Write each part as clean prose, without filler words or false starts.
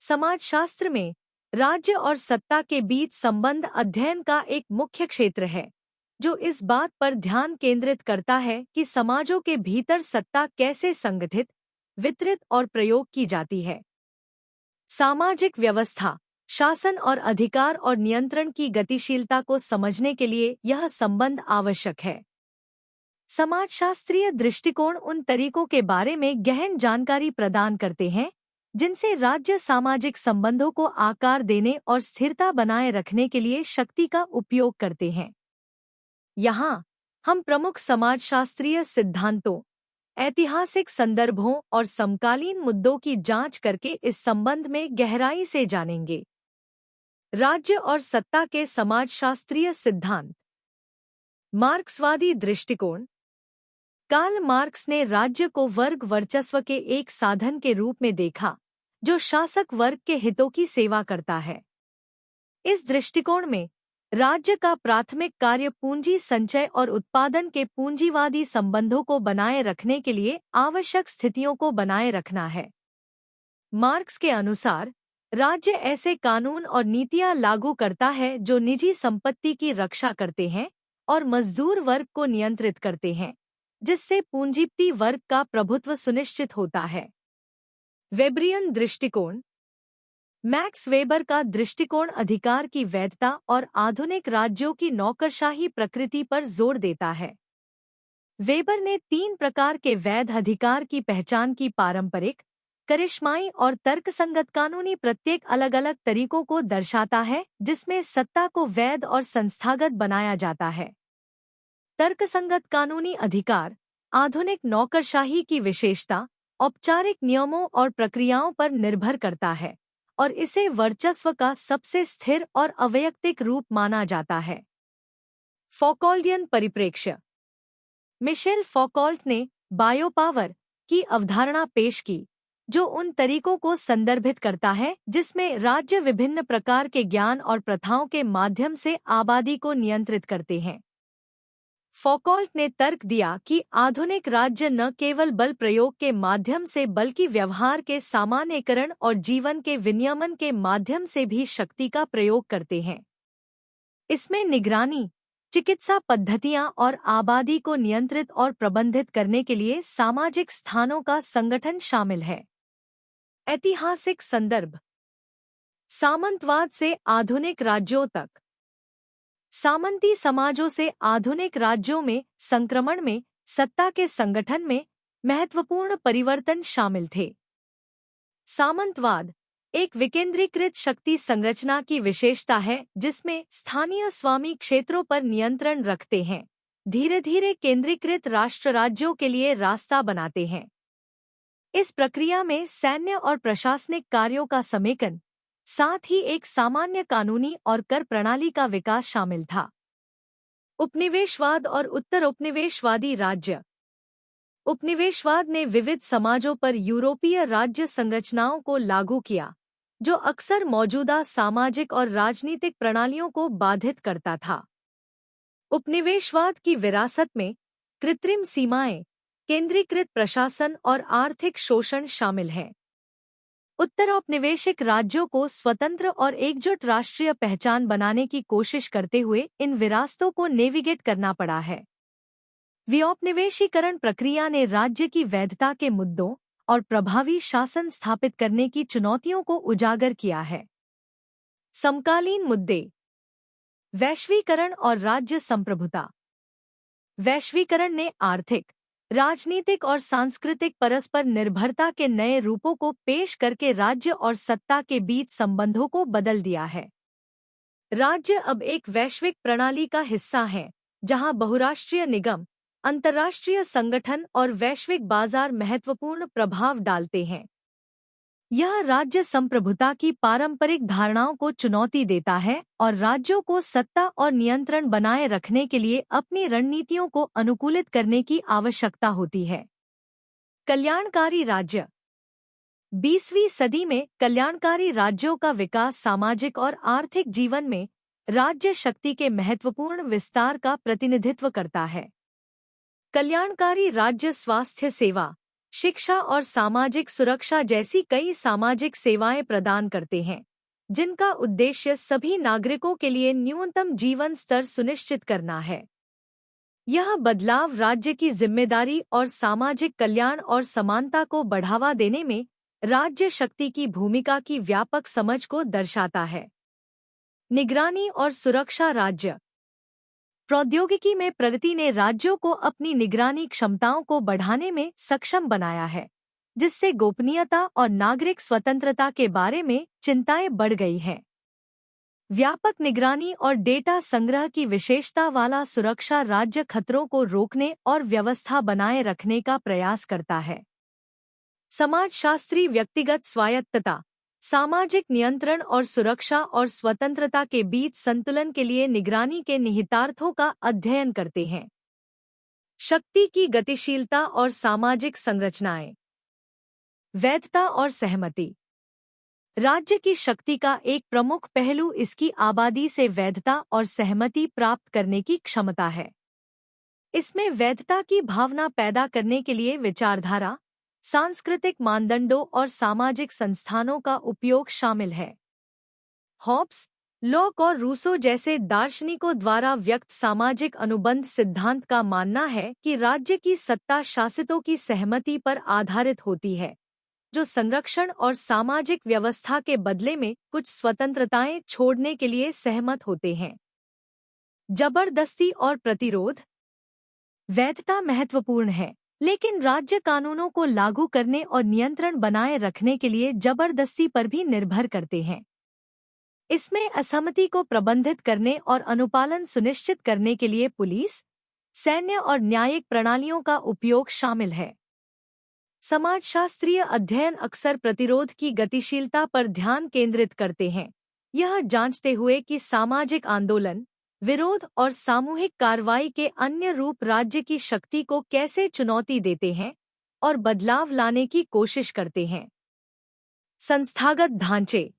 समाजशास्त्र में राज्य और सत्ता के बीच संबंध अध्ययन का एक मुख्य क्षेत्र है, जो इस बात पर ध्यान केंद्रित करता है कि समाजों के भीतर सत्ता कैसे संगठित, वितरित और प्रयोग की जाती है। सामाजिक व्यवस्था, शासन और अधिकार और नियंत्रण की गतिशीलता को समझने के लिए यह संबंध आवश्यक है। समाजशास्त्रीय दृष्टिकोण उन तरीकों के बारे में गहन जानकारी प्रदान करते हैं जिनसे राज्य सामाजिक संबंधों को आकार देने और स्थिरता बनाए रखने के लिए शक्ति का उपयोग करते हैं। यहाँ हम प्रमुख समाजशास्त्रीय सिद्धांतों, ऐतिहासिक संदर्भों और समकालीन मुद्दों की जांच करके इस संबंध में गहराई से जानेंगे। राज्य और सत्ता के समाजशास्त्रीय सिद्धांत। मार्क्सवादी दृष्टिकोण। कार्ल मार्क्स ने राज्य को वर्ग वर्चस्व के एक साधन के रूप में देखा, जो शासक वर्ग के हितों की सेवा करता है। इस दृष्टिकोण में राज्य का प्राथमिक कार्य पूंजी संचय और उत्पादन के पूंजीवादी संबंधों को बनाए रखने के लिए आवश्यक स्थितियों को बनाए रखना है। मार्क्स के अनुसार राज्य ऐसे कानून और नीतियां लागू करता है जो निजी संपत्ति की रक्षा करते हैं और मजदूर वर्ग को नियंत्रित करते हैं, जिससे पूंजीपति वर्ग का प्रभुत्व सुनिश्चित होता है। वेबरियन दृष्टिकोण। मैक्स वेबर का दृष्टिकोण अधिकार की वैधता और आधुनिक राज्यों की नौकरशाही प्रकृति पर जोर देता है। वेबर ने 3 प्रकार के वैध अधिकार की पहचान की: पारंपरिक, करिश्माई और तर्कसंगत। कानूनी प्रत्येक अलग अलग तरीकों को दर्शाता है जिसमें सत्ता को वैध और संस्थागत बनाया जाता है। तर्कसंगत कानूनी अधिकार आधुनिक नौकरशाही की विशेषता, औपचारिक नियमों और प्रक्रियाओं पर निर्भर करता है और इसे वर्चस्व का सबसे स्थिर और अवैयक्तिक रूप माना जाता है। फौकॉल्डियन परिप्रेक्ष्य। मिशेल फौकॉल्ट ने बायोपावर की अवधारणा पेश की, जो उन तरीकों को संदर्भित करता है जिसमें राज्य विभिन्न प्रकार के ज्ञान और प्रथाओं के माध्यम से आबादी को नियंत्रित करते हैं। फौकॉल्ट ने तर्क दिया कि आधुनिक राज्य न केवल बल प्रयोग के माध्यम से बल्कि व्यवहार के सामान्यीकरण और जीवन के विनियमन के माध्यम से भी शक्ति का प्रयोग करते हैं। इसमें निगरानी, चिकित्सा पद्धतियां और आबादी को नियंत्रित और प्रबंधित करने के लिए सामाजिक स्थानों का संगठन शामिल है। ऐतिहासिक संदर्भ। सामंतवाद से आधुनिक राज्यों तक। सामंती समाजों से आधुनिक राज्यों में संक्रमण में सत्ता के संगठन में महत्वपूर्ण परिवर्तन शामिल थे। सामंतवाद एक विकेंद्रीकृत शक्ति संरचना की विशेषता है जिसमें स्थानीय स्वामी क्षेत्रों पर नियंत्रण रखते हैं, धीरे धीरे केंद्रीकृत राष्ट्र राज्यों के लिए रास्ता बनाते हैं। इस प्रक्रिया में सैन्य और प्रशासनिक कार्यों का समेकन, साथ ही एक सामान्य कानूनी और कर प्रणाली का विकास शामिल था। उपनिवेशवाद और उत्तर उपनिवेशवादी राज्य। उपनिवेशवाद ने विविध समाजों पर यूरोपीय राज्य संरचनाओं को लागू किया, जो अक्सर मौजूदा सामाजिक और राजनीतिक प्रणालियों को बाधित करता था। उपनिवेशवाद की विरासत में कृत्रिम सीमाएं, केंद्रीकृत प्रशासन और आर्थिक शोषण शामिल हैं। उत्तर औपनिवेशिक राज्यों को स्वतंत्र और एकजुट राष्ट्रीय पहचान बनाने की कोशिश करते हुए इन विरासतों को नेविगेट करना पड़ा है। विऔपनिवेशीकरण प्रक्रिया ने राज्य की वैधता के मुद्दों और प्रभावी शासन स्थापित करने की चुनौतियों को उजागर किया है। समकालीन मुद्दे। वैश्वीकरण और राज्य संप्रभुता। वैश्वीकरण ने आर्थिक, राजनीतिक और सांस्कृतिक परस्पर निर्भरता के नए रूपों को पेश करके राज्य और सत्ता के बीच संबंधों को बदल दिया है। राज्य अब एक वैश्विक प्रणाली का हिस्सा है, जहां बहुराष्ट्रीय निगम, अंतर्राष्ट्रीय संगठन और वैश्विक बाजार महत्वपूर्ण प्रभाव डालते हैं। यह राज्य संप्रभुता की पारंपरिक धारणाओं को चुनौती देता है और राज्यों को सत्ता और नियंत्रण बनाए रखने के लिए अपनी रणनीतियों को अनुकूलित करने की आवश्यकता होती है। कल्याणकारी राज्य। 20वीं सदी में कल्याणकारी राज्यों का विकास सामाजिक और आर्थिक जीवन में राज्य शक्ति के महत्वपूर्ण विस्तार का प्रतिनिधित्व करता है। कल्याणकारी राज्य स्वास्थ्य सेवा, शिक्षा और सामाजिक सुरक्षा जैसी कई सामाजिक सेवाएं प्रदान करते हैं, जिनका उद्देश्य सभी नागरिकों के लिए न्यूनतम जीवन स्तर सुनिश्चित करना है। यह बदलाव राज्य की जिम्मेदारी और सामाजिक कल्याण और समानता को बढ़ावा देने में राज्य शक्ति की भूमिका की व्यापक समझ को दर्शाता है। निगरानी और सुरक्षा। राज्य प्रौद्योगिकी में प्रगति ने राज्यों को अपनी निगरानी क्षमताओं को बढ़ाने में सक्षम बनाया है, जिससे गोपनीयता और नागरिक स्वतंत्रता के बारे में चिंताएं बढ़ गई हैं। व्यापक निगरानी और डेटा संग्रह की विशेषता वाला सुरक्षा राज्य खतरों को रोकने और व्यवस्था बनाए रखने का प्रयास करता है। समाजशास्त्री व्यक्तिगत स्वायत्तता, सामाजिक नियंत्रण और सुरक्षा और स्वतंत्रता के बीच संतुलन के लिए निगरानी के निहितार्थों का अध्ययन करते हैं। शक्ति की गतिशीलता और सामाजिक संरचनाएं। वैधता और सहमति। राज्य की शक्ति का एक प्रमुख पहलू इसकी आबादी से वैधता और सहमति प्राप्त करने की क्षमता है। इसमें वैधता की भावना पैदा करने के लिए विचारधारा, सांस्कृतिक मानदंडों और सामाजिक संस्थानों का उपयोग शामिल है। हॉब्स, लॉक और रूसो जैसे दार्शनिकों द्वारा व्यक्त सामाजिक अनुबंध सिद्धांत का मानना है कि राज्य की सत्ता शासितों की सहमति पर आधारित होती है, जो संरक्षण और सामाजिक व्यवस्था के बदले में कुछ स्वतंत्रताएं छोड़ने के लिए सहमत होते हैं। जबरदस्ती और प्रतिरोध। वैधता महत्वपूर्ण है, लेकिन राज्य कानूनों को लागू करने और नियंत्रण बनाए रखने के लिए जबरदस्ती पर भी निर्भर करते हैं। इसमें असहमति को प्रबंधित करने और अनुपालन सुनिश्चित करने के लिए पुलिस, सैन्य और न्यायिक प्रणालियों का उपयोग शामिल है। समाजशास्त्रीय अध्ययन अक्सर प्रतिरोध की गतिशीलता पर ध्यान केंद्रित करते हैं, यह जांचते हुए कि सामाजिक आंदोलन, विरोध और सामूहिक कार्रवाई के अन्य रूप राज्य की शक्ति को कैसे चुनौती देते हैं और बदलाव लाने की कोशिश करते हैं। संस्थागत ढांचे।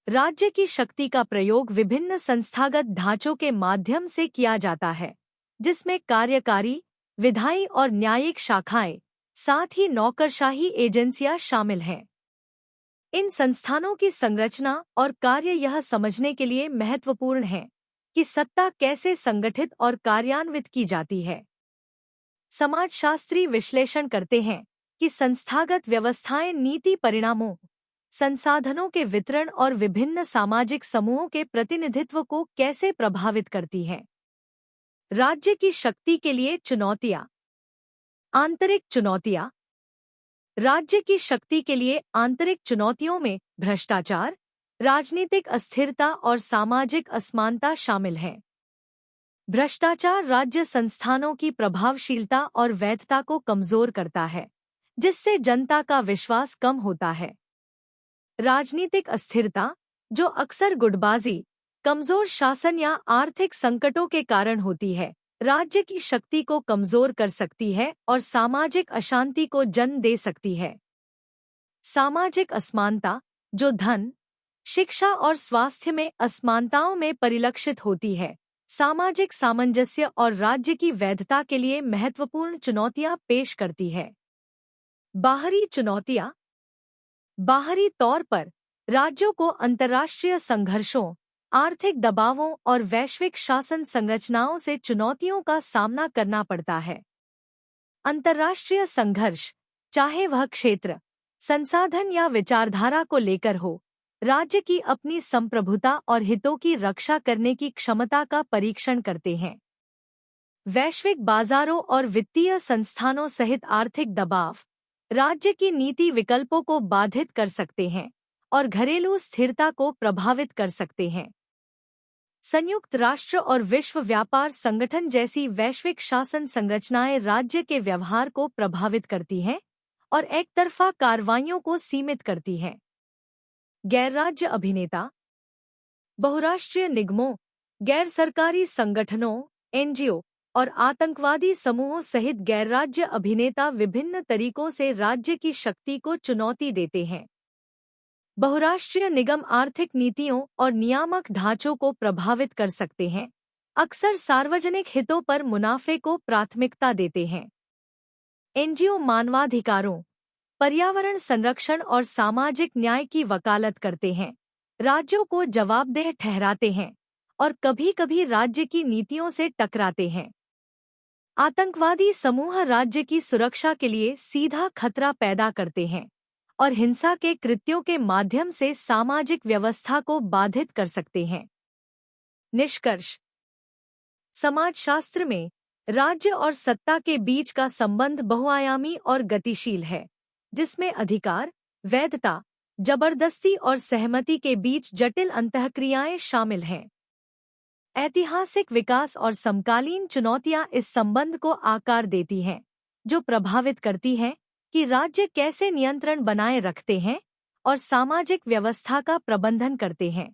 राज्य की शक्ति का प्रयोग विभिन्न संस्थागत ढांचों के माध्यम से किया जाता है, जिसमें कार्यकारी, विधायी और न्यायिक शाखाएं, साथ ही नौकरशाही एजेंसियां शामिल हैं। इन संस्थानों की संरचना और कार्य यह समझने के लिए महत्वपूर्ण है कि सत्ता कैसे संगठित और कार्यान्वित की जाती है। समाजशास्त्री विश्लेषण करते हैं कि संस्थागत व्यवस्थाएं नीति परिणामों, संसाधनों के वितरण और विभिन्न सामाजिक समूहों के प्रतिनिधित्व को कैसे प्रभावित करती हैं। राज्य की शक्ति के लिए चुनौतियां। आंतरिक चुनौतियां। राज्य की शक्ति के लिए आंतरिक चुनौतियों में भ्रष्टाचार, राजनीतिक अस्थिरता और सामाजिक असमानता शामिल हैं। भ्रष्टाचार राज्य संस्थानों की प्रभावशीलता और वैधता को कमजोर करता है, जिससे जनता का विश्वास कम होता है। राजनीतिक अस्थिरता, जो अक्सर गुटबाजी, कमजोर शासन या आर्थिक संकटों के कारण होती है, राज्य की शक्ति को कमजोर कर सकती है और सामाजिक अशांति को जन्म दे सकती है। सामाजिक असमानता, जो धन, शिक्षा और स्वास्थ्य में असमानताओं में परिलक्षित होती है, सामाजिक सामंजस्य और राज्य की वैधता के लिए महत्वपूर्ण चुनौतियां पेश करती है। बाहरी चुनौतियां। बाहरी तौर पर राज्यों को अंतर्राष्ट्रीय संघर्षों, आर्थिक दबावों और वैश्विक शासन संरचनाओं से चुनौतियों का सामना करना पड़ता है। अंतर्राष्ट्रीय संघर्ष, चाहे वह क्षेत्र, संसाधन या विचारधारा को लेकर हो, राज्य की अपनी संप्रभुता और हितों की रक्षा करने की क्षमता का परीक्षण करते हैं। वैश्विक बाजारों और वित्तीय संस्थानों सहित आर्थिक दबाव राज्य की नीति विकल्पों को बाधित कर सकते हैं और घरेलू स्थिरता को प्रभावित कर सकते हैं। संयुक्त राष्ट्र और विश्व व्यापार संगठन जैसी वैश्विक शासन संरचनाएं राज्य के व्यवहार को प्रभावित करती हैं और एकतरफा कार्रवाइयों को सीमित करती हैं। गैर-राज्य अभिनेता। बहुराष्ट्रीय निगमों, गैर सरकारी संगठनों, एनजीओ और आतंकवादी समूहों सहित गैर-राज्य अभिनेता विभिन्न तरीकों से राज्य की शक्ति को चुनौती देते हैं। बहुराष्ट्रीय निगम आर्थिक नीतियों और नियामक ढांचों को प्रभावित कर सकते हैं, अक्सर सार्वजनिक हितों पर मुनाफे को प्राथमिकता देते हैं। एनजीओ मानवाधिकारों, पर्यावरण संरक्षण और सामाजिक न्याय की वकालत करते हैं, राज्यों को जवाबदेह ठहराते हैं और कभी-कभी राज्य की नीतियों से टकराते हैं। आतंकवादी समूह राज्य की सुरक्षा के लिए सीधा खतरा पैदा करते हैं और हिंसा के कृत्यों के माध्यम से सामाजिक व्यवस्था को बाधित कर सकते हैं। निष्कर्ष: समाजशास्त्र में राज्य और सत्ता के बीच का संबंध बहुआयामी और गतिशील है, जिसमें अधिकार, वैधता, जबरदस्ती और सहमति के बीच जटिल अंतःक्रियाएं शामिल हैं। ऐतिहासिक विकास और समकालीन चुनौतियां इस संबंध को आकार देती हैं, जो प्रभावित करती हैं कि राज्य कैसे नियंत्रण बनाए रखते हैं और सामाजिक व्यवस्था का प्रबंधन करते हैं।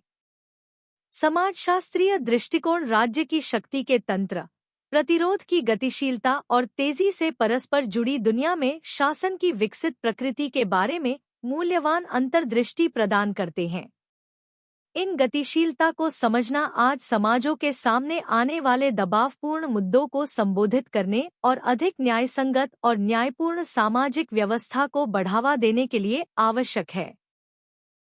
समाजशास्त्रीय दृष्टिकोण राज्य की शक्ति के तंत्र, प्रतिरोध की गतिशीलता और तेजी से परस्पर जुड़ी दुनिया में शासन की विकसित प्रकृति के बारे में मूल्यवान अंतर्दृष्टि प्रदान करते हैं। इन गतिशीलता को समझना आज समाजों के सामने आने वाले दबावपूर्ण मुद्दों को संबोधित करने और अधिक न्यायसंगत और न्यायपूर्ण सामाजिक व्यवस्था को बढ़ावा देने के लिए आवश्यक है।